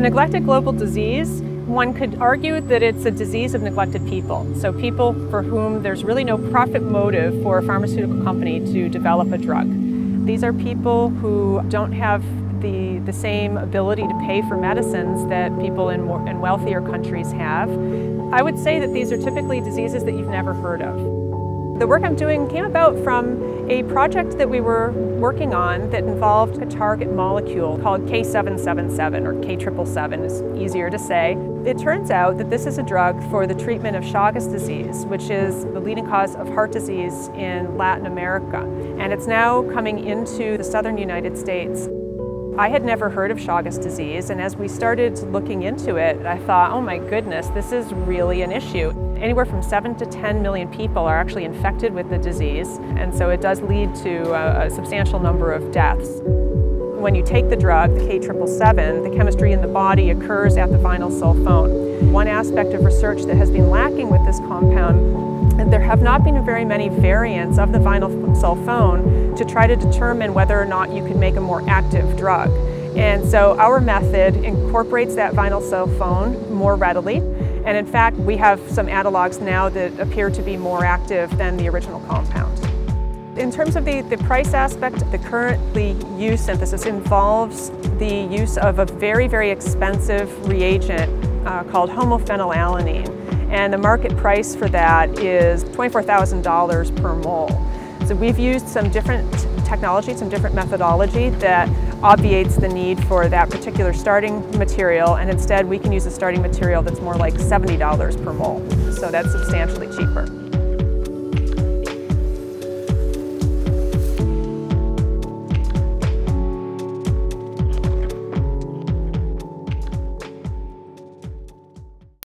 neglected global disease, one could argue that it's a disease of neglected people. So people for whom there's really no profit motive for a pharmaceutical company to develop a drug. These are people who don't have the same ability to pay for medicines that people in wealthier countries have. I would say that these are typically diseases that you've never heard of. The work I'm doing came about from a project that we were working on that involved a target molecule called K777, or K777 is easier to say. It turns out that this is a drug for the treatment of Chagas disease, which is the leading cause of heart disease in Latin America. And it's now coming into the southern United States. I had never heard of Chagas disease, and as we started looking into it, I thought, oh my goodness, this is really an issue. Anywhere from 7 to 10 million people are actually infected with the disease, and so it does lead to a substantial number of deaths. When you take the drug, the K777, the chemistry in the body occurs at the vinyl sulfone. One aspect of research that has been lacking with this compound, and there have not been very many variants of the vinyl sulfone to try to determine whether or not you could make a more active drug. And so our method incorporates that vinyl sulfone more readily. And in fact, we have some analogs now that appear to be more active than the original compound. In terms of the price aspect, the currently used synthesis involves the use of a very, very expensive reagent called homophenylalanine. And the market price for that is $24,000 per mole. So we've used some different technology, some different methodology that obviates the need for that particular starting material, and instead we can use a starting material that's more like $70 per mole. So that's substantially cheaper.